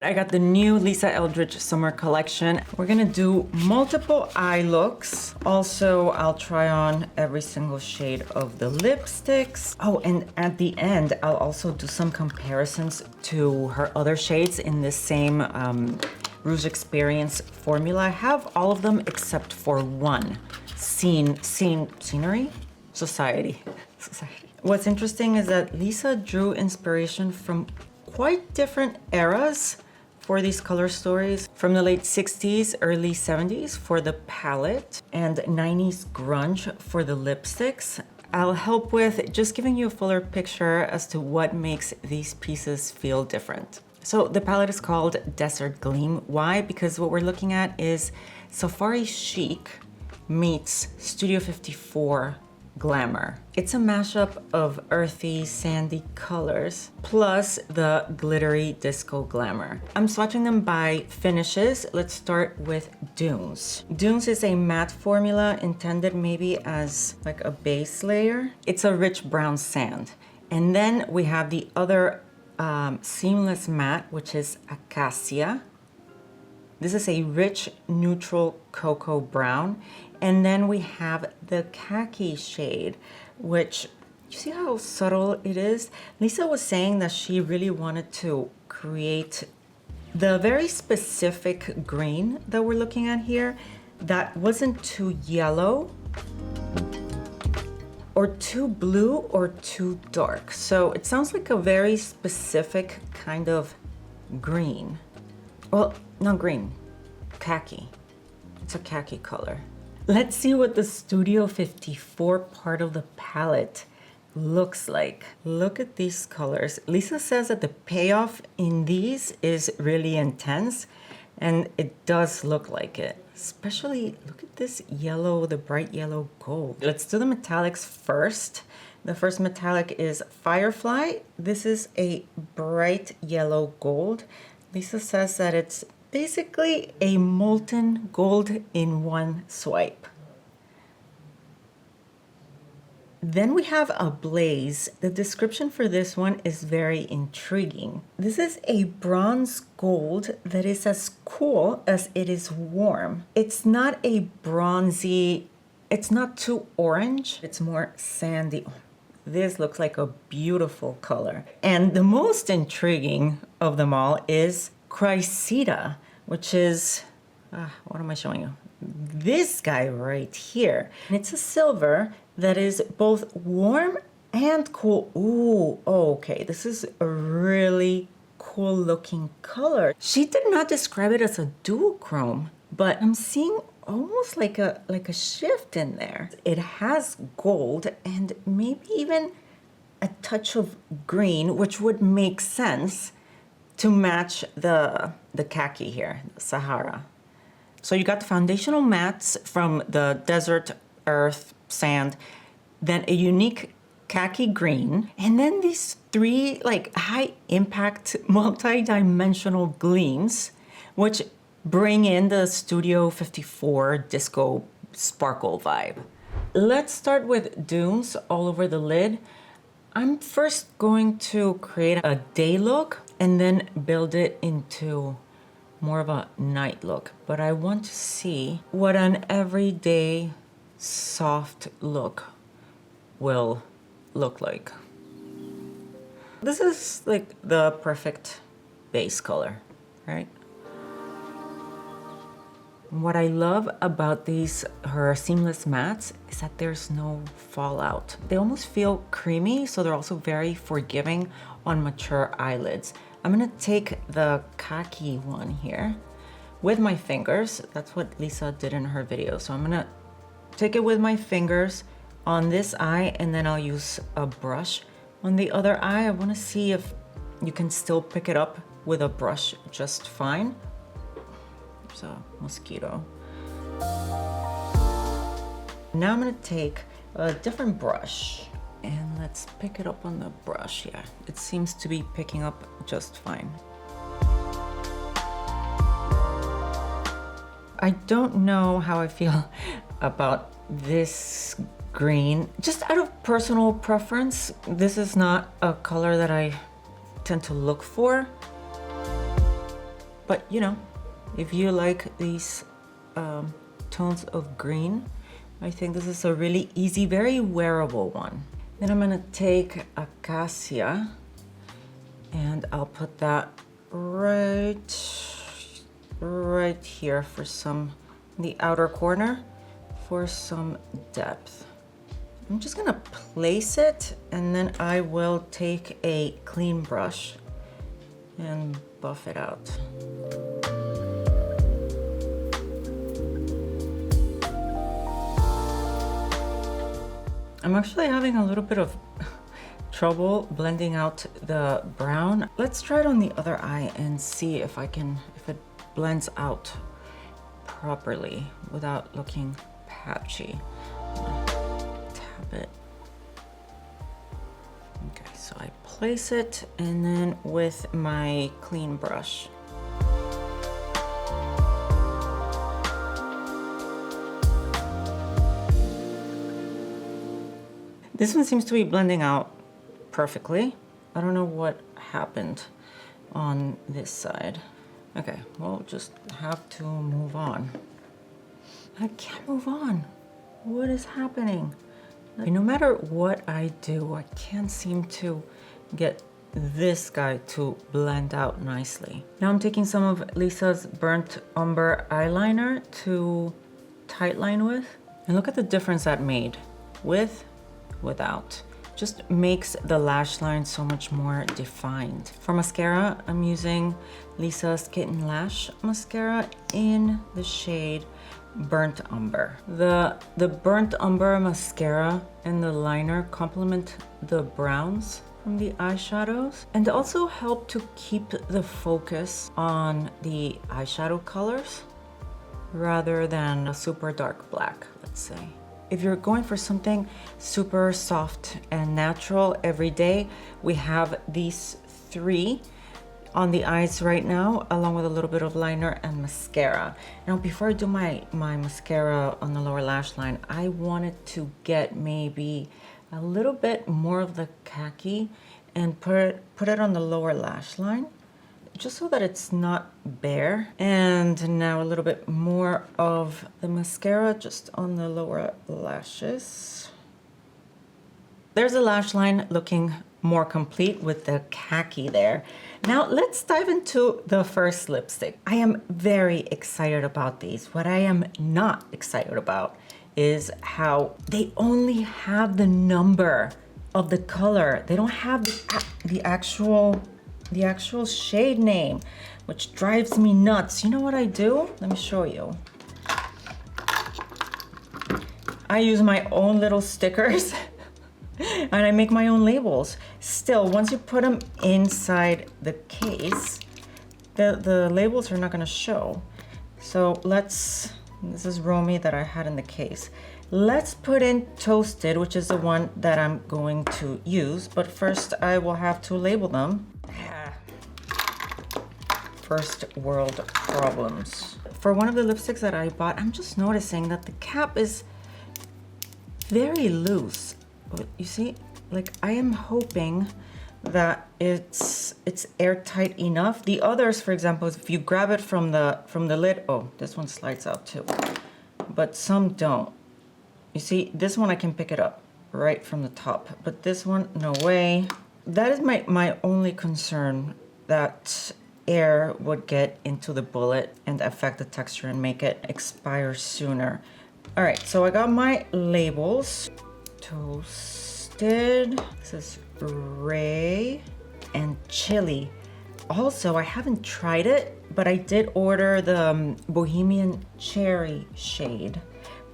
I got the new Lisa Eldridge summer collection. We're gonna do multiple eye looks. Also, I'll try on every single shade of the lipsticks. Oh, and at the end, I'll also do some comparisons to her other shades in this same Rouge Experience formula. I have all of them except for one. Scenery? Society. What's interesting is that Lisa drew inspiration from quite different eras for these color stories, from the late 60s, early 70s for the palette, and 90s grunge for the lipsticks. I'll help with just giving you a fuller picture as to what makes these pieces feel different. So the palette is called Desert Gleam. Why? Because what we're looking at is Safari Chic meets Studio 54 Glamour. It's a mashup of earthy, sandy colors, plus the glittery disco glamour. I'm swatching them by finishes. Let's start with Dunes. Dunes is a matte formula intended maybe as like a base layer. It's a rich brown sand. And then we have the other seamless matte, which is Acacia. This is a rich neutral cocoa brown. And then we have the khaki shade, which, you see how subtle it is? Lisa was saying that she really wanted to create the very specific green that we're looking at here that wasn't too yellow or too blue or too dark. So it sounds like a very specific kind of green. Well, not green, khaki. It's a khaki color. Let's see what the Studio 54 part of the palette looks like. Look at these colors. Lisa says that the payoff in these is really intense, and it does look like it. Especially, look at this yellow, the bright yellow gold. Let's do the metallics first. The first metallic is Firefly. This is a bright yellow gold. Lisa says that it's basically a molten gold in one swipe. Then we have Ablaze. The description for this one is very intriguing. This is a bronze gold that is as cool as it is warm. It's not a bronzy, it's not too orange, it's more sandy. This looks like a beautiful color. And the most intriguing of them all is Chrysina, which is, what am I showing you? This guy right here. And it's a silver that is both warm and cool. Ooh, okay, this is a really cool looking color. She did not describe it as a duochrome, but I'm seeing almost like a shift in there. It has gold and maybe even a touch of green, which would make sense to match the khaki here, the Sahara. So you got the foundational mattes from the desert, earth, sand, then a unique khaki green, and then these three like high impact multi-dimensional gleams, which bring in the Studio 54 disco sparkle vibe. Let's start with Dunes all over the lid. I'm first going to create a day look and then build it into more of a night look. But I want to see what an everyday soft look will look like. This is like the perfect base color, right? What I love about her seamless mattes is that there's no fallout. They almost feel creamy, so they're also very forgiving on mature eyelids. I'm gonna take the khaki one here with my fingers. That's what Lisa did in her video. So I'm gonna take it with my fingers on this eye, and then I'll use a brush on the other eye. I wanna see if you can still pick it up with a brush just fine. There's a mosquito. Now I'm gonna take a different brush and let's pick it up on the brush. Yeah, it seems to be picking up just fine. I don't know how I feel about this green. Just out of personal preference, this is not a color that I tend to look for. But you know, if you like these tones of green, I think this is a really easy, very wearable one. Then I'm gonna take Acacia and I'll put that right here for some, in the outer corner, for some depth. I'm just gonna place it and then I will take a clean brush and buff it out. I'm actually having a little bit of trouble blending out the brown. Let's try it on the other eye and see if it blends out properly without looking patchy. Tap it. Okay, so I place it and then with my clean brush. This one seems to be blending out perfectly. I don't know what happened on this side. Okay, we'll just have to move on. I can't move on. What is happening? No matter what I do, I can't seem to get this guy to blend out nicely. Now I'm taking some of Lisa's Burnt Umber eyeliner to tightline with. And look at the difference that made with, without. Just makes the lash line so much more defined. For mascara, I'm using Lisa's Kitten Lash Mascara in the shade Burnt Umber. The Burnt Umber mascara and the liner complement the browns from the eyeshadows and also help to keep the focus on the eyeshadow colors rather than a super dark black, let's say. If you're going for something super soft and natural every day, we have these three on the eyes right now, along with a little bit of liner and mascara. Now, before I do my mascara on the lower lash line, I wanted to get maybe a little bit more of the khaki and put it on the lower lash line, just so that it's not bare. And now a little bit more of the mascara just on the lower lashes. There's the lash line looking more complete with the khaki there. Now let's dive into the first lipstick. I am very excited about these. What I am not excited about is how they only have the number of the color. They don't have the actual shade name, which drives me nuts. You know what I do? Let me show you. I use my own little stickers and I make my own labels. Still, once you put them inside the case, the labels are not gonna show. So this is Romy that I had in the case. Let's put in Toasted, which is the one that I'm going to use, but first I will have to label them. First world problems. For one of the lipsticks that I bought, I'm just noticing that the cap is very loose. You see, like I am hoping that it's airtight enough. The others, for example, if you grab it from the lid, oh, this one slides out too, but some don't. You see, this one I can pick it up right from the top, but this one, no way. That is my only concern, that air would get into the bullet and affect the texture and make it expire sooner. All right, so I got my labels. Toasted, this is Ray, and Chili. Also, I haven't tried it, but I did order the Bohemian Cherry shade,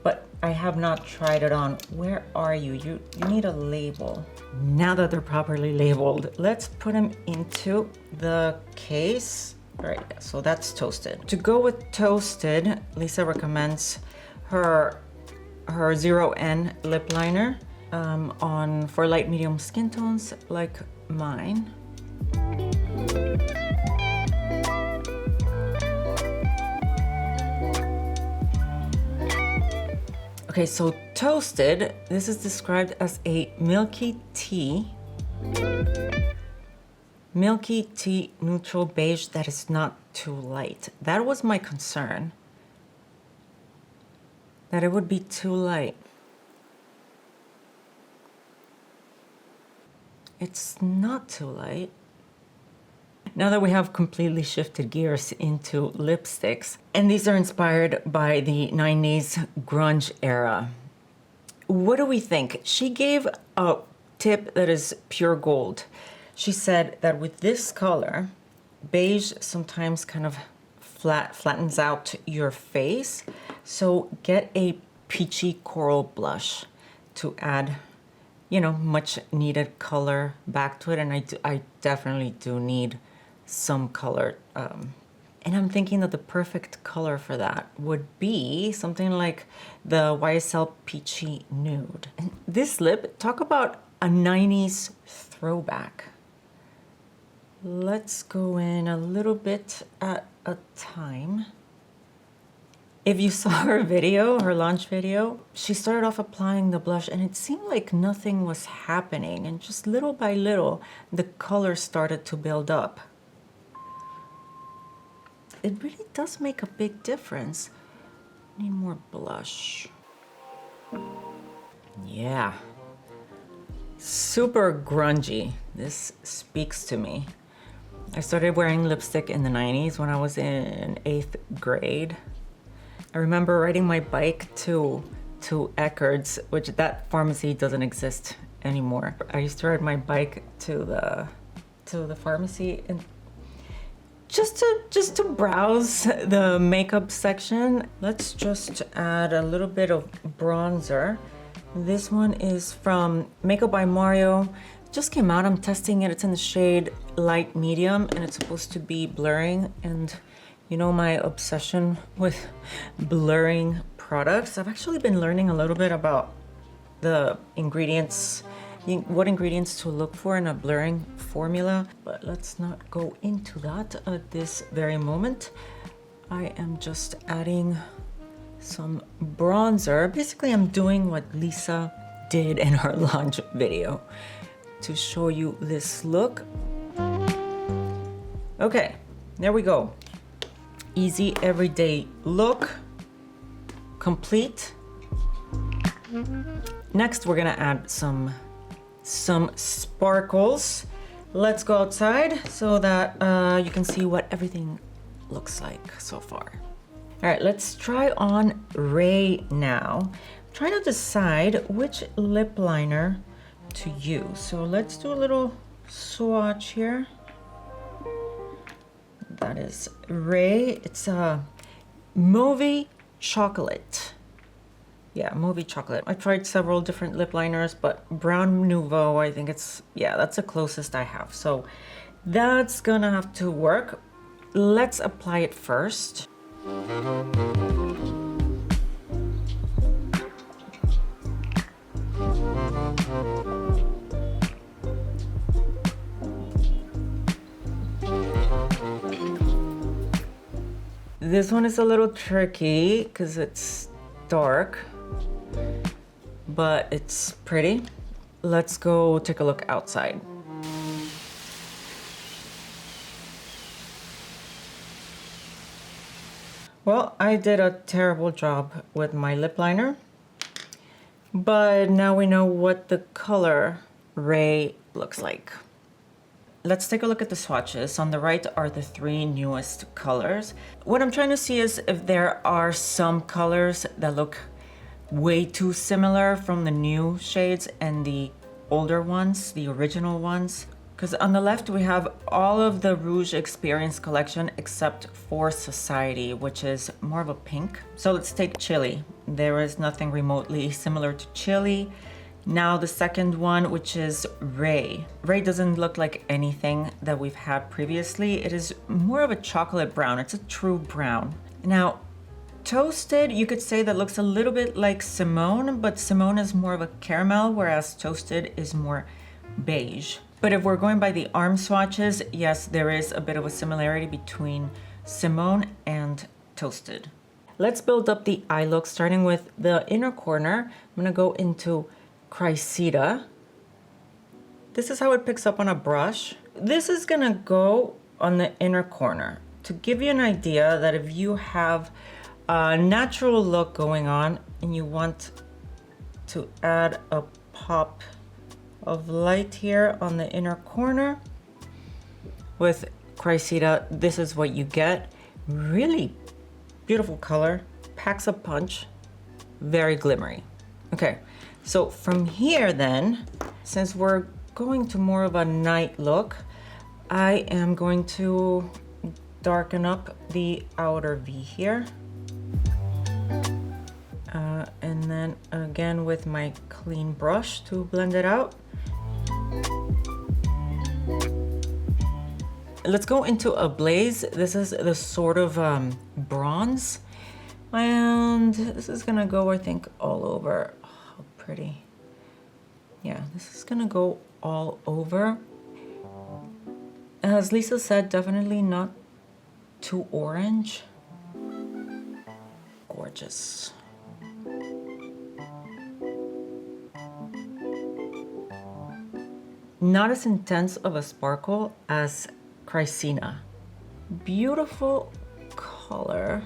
but I have not tried it on. Where are you? You need a label. Now that they're properly labeled, let's put them into the case. All right, so that's Toasted. To go with Toasted, Lisa recommends her 0N lip liner for light medium skin tones like mine. Okay, so Toasted, this is described as a milky tea neutral beige that is not too light. That was my concern, that it would be too light. It's not too light. Now that we have completely shifted gears into lipsticks, and these are inspired by the 90s grunge era. What do we think? She gave a tip that is pure gold. She said that with this color, beige sometimes kind of flattens out your face. So get a peachy coral blush to add, you know, much needed color back to it. And I definitely do need some color. And I'm thinking that the perfect color for that would be something like the YSL Peachy Nude. And this lip, talk about a 90s throwback. Let's go in a little bit at a time. If you saw her video, her launch video, she started off applying the blush and it seemed like nothing was happening. And just little by little, the color started to build up. It really does make a big difference. Need more blush. Yeah. Super grungy. This speaks to me. I started wearing lipstick in the 90s when I was in 8th grade. I remember riding my bike to Eckerd's, which that pharmacy doesn't exist anymore. I used to ride my bike to the pharmacy and just to browse the makeup section. Let's just add a little bit of bronzer. This one is from Makeup by Mario. It just came out, I'm testing it. It's in the shade light medium and it's supposed to be blurring. And you know my obsession with blurring products. I've actually been learning a little bit about the ingredients, what ingredients to look for in a blurring formula, but let's not go into that at this very moment. I am just adding some bronzer. Basically, I'm doing what Lisa did in her launch video to show you this look. Okay, there we go. Easy everyday look, complete. Next, we're gonna add some sparkles. Let's go outside so that you can see what everything looks like so far. All right, let's try on Ray now. I'm trying to decide which lip liner to use. So let's do a little swatch here. That is Ray. It's a Mauvey Chocolate. Yeah, Mauvey Chocolate. I tried several different lip liners, but Brown Nouveau, I think it's, yeah, that's the closest I have. So that's gonna have to work. Let's apply it first. This one is a little tricky because it's dark, but it's pretty. Let's go take a look outside. Well, I did a terrible job with my lip liner, but now we know what the color Ray looks like. Let's take a look at the swatches. On the right are the 3 newest colors. What I'm trying to see is if there are some colors that look way too similar from the new shades and the older ones, the original ones. Because on the left we have all of the Rouge Experience collection except for Society, which is more of a pink. So let's take Chili. There is nothing remotely similar to Chili. Now the second one, which is Ray. Ray doesn't look like anything that we've had previously. It is more of a chocolate brown. It's a true brown. Now, Toasted, you could say that looks a little bit like Simone, but Simone is more of a caramel, whereas Toasted is more beige. But if we're going by the arm swatches, yes, there is a bit of a similarity between Simone and Toasted. Let's build up the eye look, starting with the inner corner. I'm gonna go into Chrysina. This is how it picks up on a brush. This is gonna go on the inner corner to give you an idea that if you have a natural look going on and you want to add a pop of light here on the inner corner with Chrysina, this is what you get. Really beautiful color, packs a punch, very glimmery. Okay, so from here then, since we're going to more of a night look, I am going to darken up the outer V here. And then again with my clean brush to blend it out. Let's go into a blaze. This is the sort of bronze. And this is gonna go, I think, all over. Oh, how pretty. Yeah, this is gonna go all over. As Lisa said, definitely not too orange. Gorgeous. Not as intense of a sparkle as Chrysina. Beautiful color.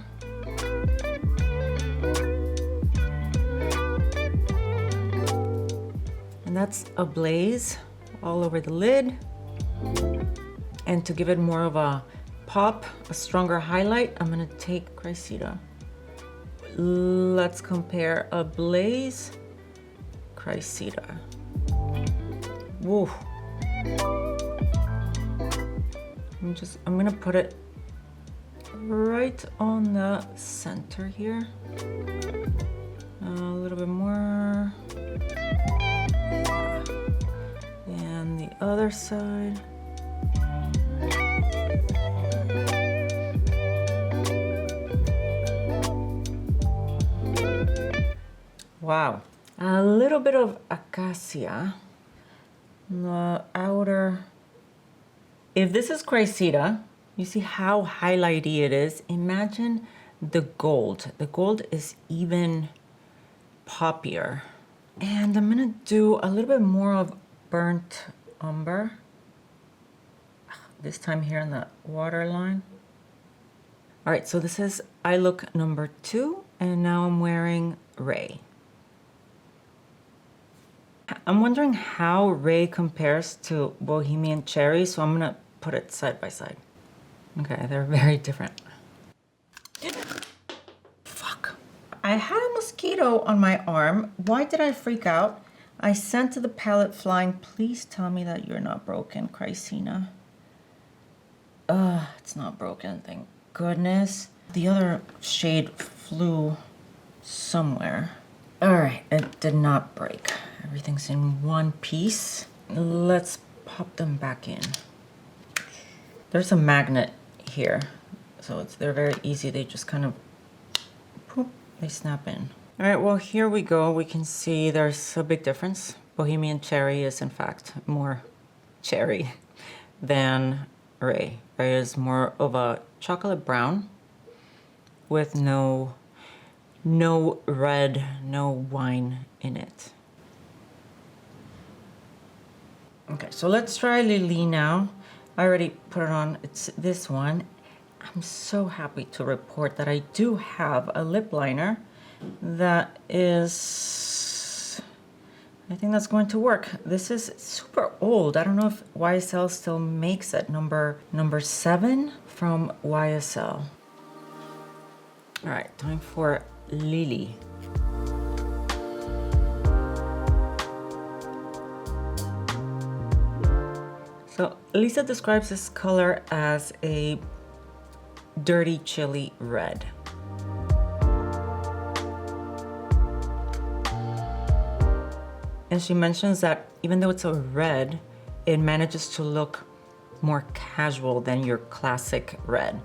And that's a blaze all over the lid. And to give it more of a pop, a stronger highlight, I'm gonna take Chrysina. Let's compare a blaze, Chrysina. Woo. I'm gonna put it right on the center here. A little bit more. And the other side. Wow. A little bit of acacia. The outer. If this is Chrysina, you see how highlighty it is. Imagine the gold. The gold is even poppier. And I'm gonna do a little bit more of burnt umber. This time here on the waterline. All right, so this is eye look number 2, and now I'm wearing Ray. I'm wondering how Ray compares to Bohemian Cherry, so I'm gonna put it side by side. Okay, they're very different. Fuck. I had a mosquito on my arm. Why did I freak out? I sent to the palette flying, please tell me that you're not broken, Chrysina. It's not broken, thank goodness. The other shade flew somewhere. All right, it did not break. Everything's in one piece. Let's pop them back in. There's a magnet here, so they're very easy. They just kind of, poof, they snap in. All right, well, here we go. We can see there's a big difference. Bohemian Cherry is in fact more cherry than Ray. Ray is more of a chocolate brown with no red, no wine in it. Okay, so let's try Lili now. I already put it on, it's this one. I'm so happy to report that I do have a lip liner that is, I think that's going to work. This is super old. I don't know if YSL still makes it. Number 7 from YSL. All right, time for Lili. So Lisa describes this color as a dirty chili red. And she mentions that even though it's a red, it manages to look more casual than your classic red.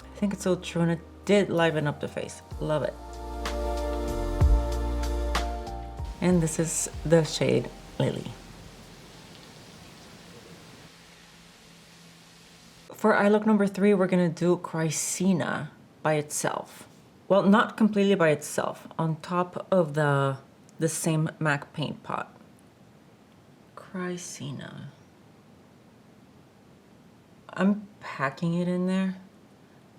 I think it's so true, and it did liven up the face. Love it. And this is the shade Lili. For eye look number 3, we're gonna do Chrysina by itself. Well, not completely by itself, on top of the same MAC paint pot. Chrysina. I'm packing it in there.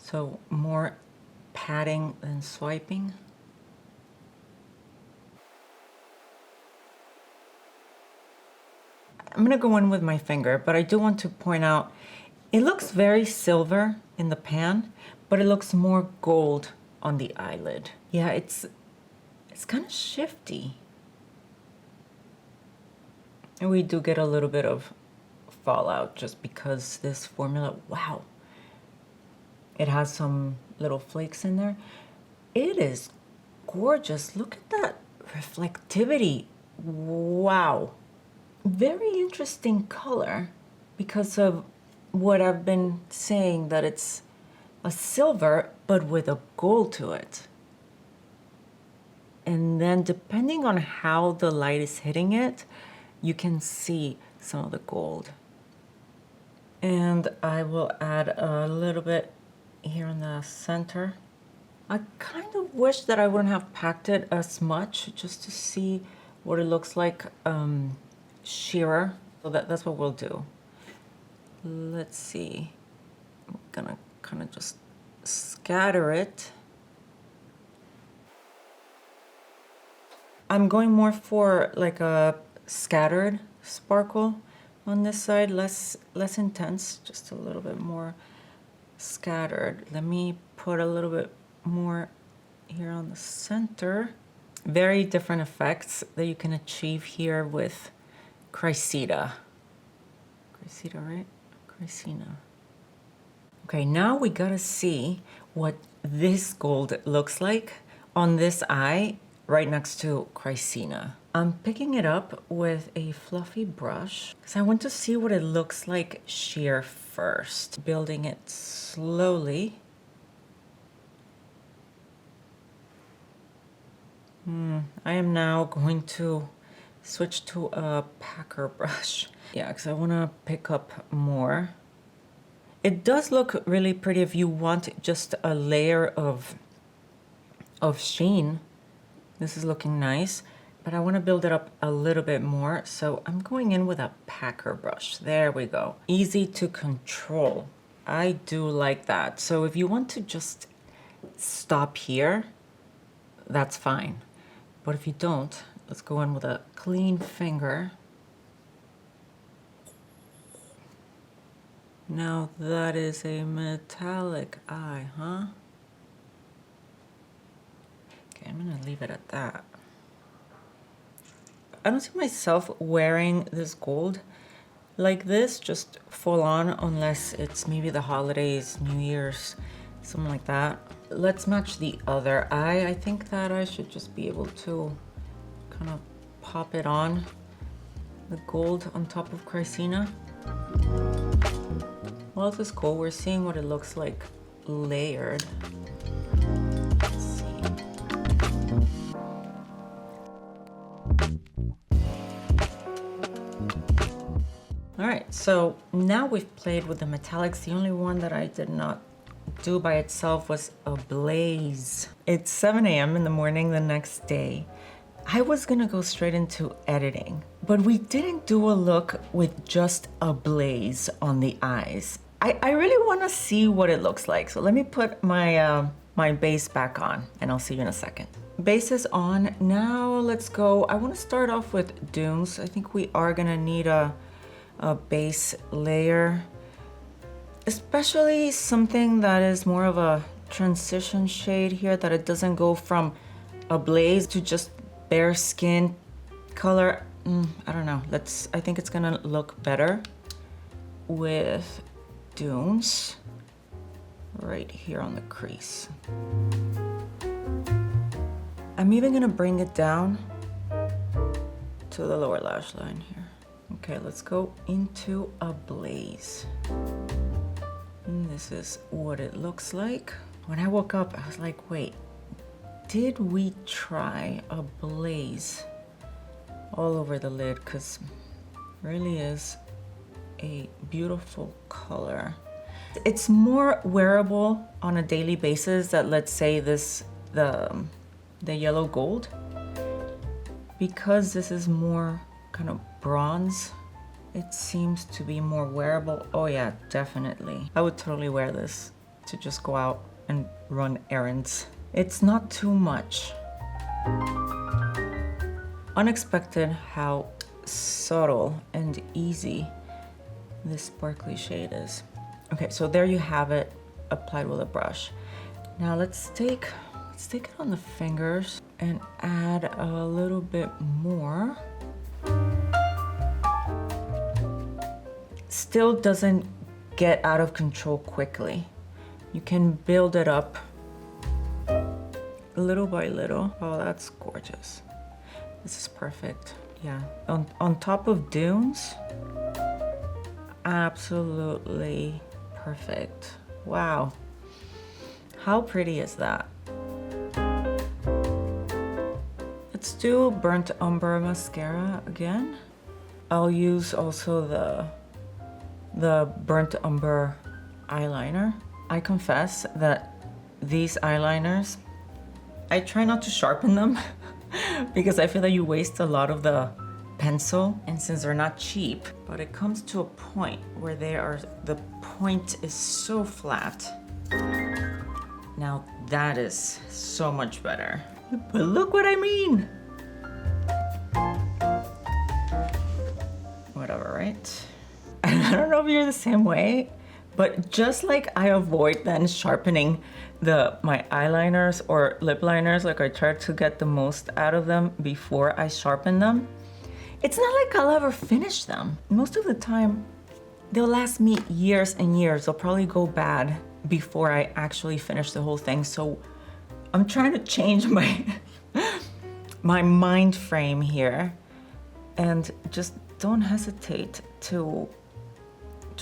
So more patting than swiping. I'm gonna go in with my finger, but I do want to point out, it looks very silver in the pan, but it looks more gold on the eyelid. Yeah, it's kind of shifty. And we do get a little bit of fallout just because this formula, wow, it has some little flakes in there. It is gorgeous. Look at that reflectivity. Wow. Very interesting color because of what I've been saying, that it's a silver but with a gold to it. And then depending on how the light is hitting it, you can see some of the gold. And I will add a little bit here in the center. I kind of wish that I wouldn't have packed it as much, just to see what it looks like sheerer. So that's what we'll do. Let's see. I'm gonna kind of just scatter it. I'm going more for like a scattered sparkle on this side, less intense, just a little bit more scattered. Let me put a little bit more here on the center. Very different effects that you can achieve here with Chrysina. Chrysina, right? Chrysina. Okay, now we gotta see what this gold looks like on this eye right next to Chrysina. I'm picking it up with a fluffy brush because I want to see what it looks like sheer first. Building it slowly. I am now going to switch to a packer brush. Yeah, because I want to pick up more. It does look really pretty if you want just a layer of sheen. This is looking nice, but I want to build it up a little bit more. So I'm going in with a packer brush. There we go. Easy to control. I do like that. So if you want to just stop here, that's fine. But if you don't, let's go in with a clean finger. Now that is a metallic eye, huh? Okay, I'm gonna leave it at that. I don't see myself wearing this gold like this, just full on, unless it's maybe the holidays, New Year's, something like that. Let's match the other eye. I think that I should just be able to kind of pop it on, the gold on top of Chrysina. Well, this is cool. We're seeing what it looks like layered. Let's see. All right, so now we've played with the metallics. The only one that I did not do by itself was a blaze. It's 7 a.m. in the morning the next day. I was gonna go straight into editing, but we didn't do a look with just a blaze on the eyes. I really wanna see what it looks like. So let me put my, my base back on and I'll see you in a second. Base is on. Now let's go. I wanna start off with dunes. I think we are gonna need a base layer, especially something that is more of a transition shade here, that it doesn't go from a blaze to just bare skin color. I don't know. I think it's gonna look better with dunes right here on the crease. I'm even gonna bring it down to the lower lash line here. Okay, let's go into a blaze. And this is what it looks like. When I woke up, I was like, wait, did we try a blaze all over the lid? Because it really is a beautiful color. It's more wearable on a daily basis than, let's say, the yellow gold, because this is more kind of bronze. It seems to be more wearable. Oh yeah, definitely. I would totally wear this to just go out and run errands. It's not too much. Unexpected how subtle and easy this sparkly shade is. Okay, so there you have it, applied with a brush. Now let's take it on the fingers and add a little bit more. Still doesn't get out of control quickly. You can build it up little by little. Oh, that's gorgeous. This is perfect. Yeah, on top of dunes, absolutely perfect. Wow, how pretty is that? Let's do Burnt Umber mascara again. I'll use also the Burnt Umber eyeliner. I confess that these eyeliners, I try not to sharpen them because I feel that you waste a lot of the pencil, and since they're not cheap, but it comes to a point where the point is so flat. Now that is so much better. But look what I mean. Whatever, right? I don't know if you're the same way, but just like I avoid then sharpening my eyeliners or lip liners, like I try to get the most out of them before I sharpen them, it's not like I'll ever finish them. Most of the time, they'll last me years and years. They'll probably go bad before I actually finish the whole thing. So I'm trying to change my mind frame here, and just don't hesitate to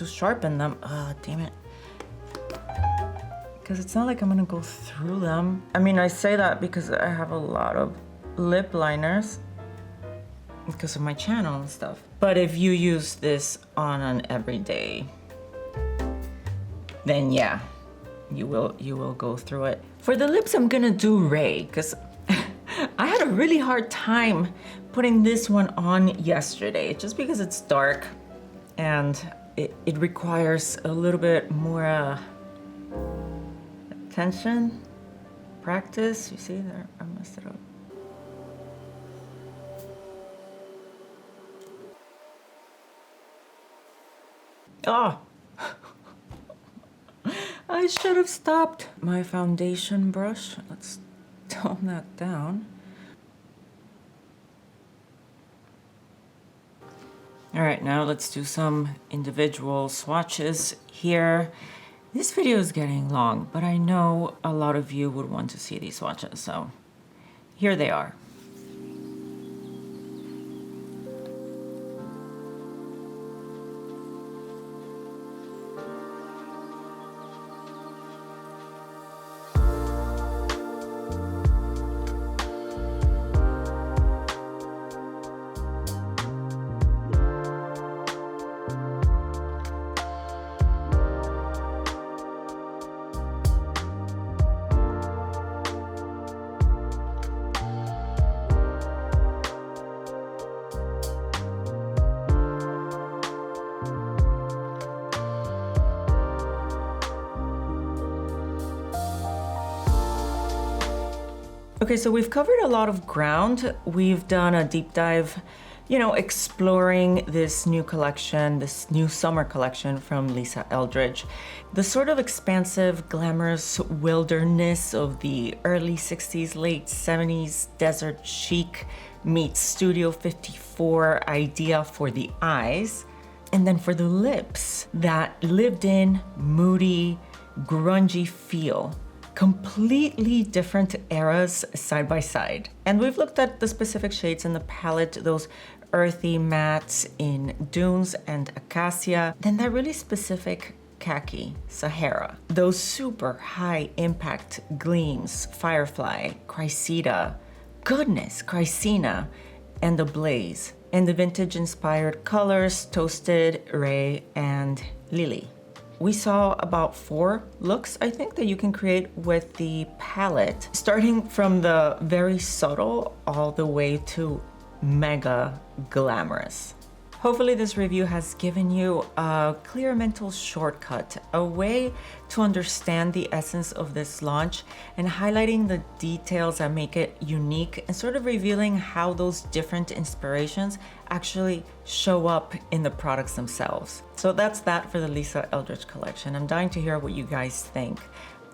sharpen them. Oh, damn it. Because it's not like I'm gonna go through them. I mean, I say that because I have a lot of lip liners because of my channel and stuff. But if you use this on an everyday, then yeah, you will go through it. For the lips, I'm gonna do Ray, because I had a really hard time putting this one on yesterday, just because it's dark and it requires a little bit more attention, practice. You see there, I messed it up. Oh, I should have stopped. My foundation brush, let's tone that down. All right, now let's do some individual swatches here. This video is getting long, but I know a lot of you would want to see these swatches, so here they are. Okay, so we've covered a lot of ground. We've done a deep dive, exploring this new collection, this new summer collection from Lisa Eldridge. The sort of expansive, glamorous wilderness of the early 60s, late 70s desert chic meets Studio 54 idea for the eyes. And then for the lips, that lived in, moody, grungy feel. Completely different eras side by side. And we've looked at the specific shades in the palette, those earthy mattes in Dunes and Acacia, then that really specific khaki, Sahara. Those super high impact gleams, Firefly, Chrysina, Chrysina, and the Blaze. And the vintage inspired colors, Toasted, Ray, and Lili. We saw about 4 looks, I think, that you can create with the palette, starting from the very subtle all the way to mega glamorous. Hopefully this review has given you a clear mental shortcut, a way to understand the essence of this launch and highlighting the details that make it unique and sort of revealing how those different inspirations actually show up in the products themselves. So that's that for the Lisa Eldridge collection. I'm dying to hear what you guys think.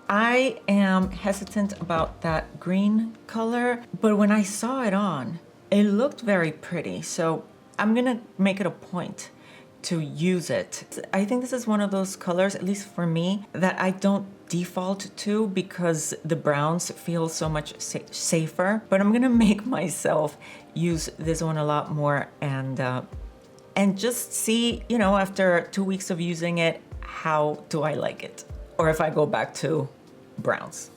I am hesitant about that green color, but when I saw it on, it looked very pretty. So I'm gonna make it a point to use it. I think this is one of those colors, at least for me, that I don't default to because the browns feel so much safer, but I'm gonna make myself use this one a lot more and just see, you know, after 2 weeks of using it, how do I like it? Or if I go back to browns.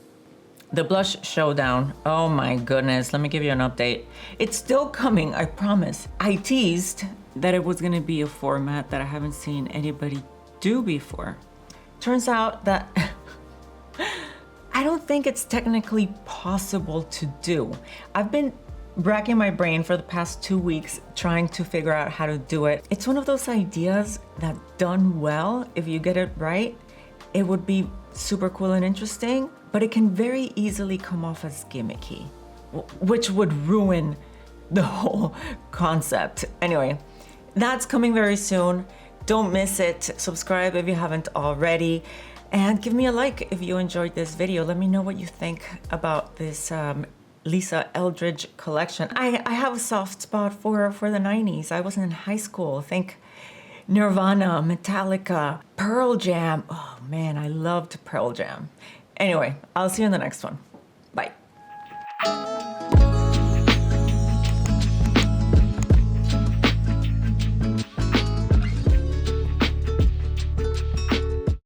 The blush Showdown, oh my goodness, let me give you an update. It's still coming, I promise. I teased that it was gonna be a format that I haven't seen anybody do before. Turns out that I don't think it's technically possible to do. I've been racking my brain for the past 2 weeks trying to figure out how to do it. It's one of those ideas that done well, if you get it right, it would be super cool and interesting, but it can very easily come off as gimmicky, which would ruin the whole concept. Anyway, that's coming very soon. Don't miss it. Subscribe if you haven't already, and give me a like if you enjoyed this video. Let me know what you think about this Lisa Eldridge collection. I have a soft spot for the 90s. I was in high school. Think Nirvana, Metallica, Pearl Jam. Oh man, I loved Pearl Jam. Anyway, I'll see you in the next one. Bye.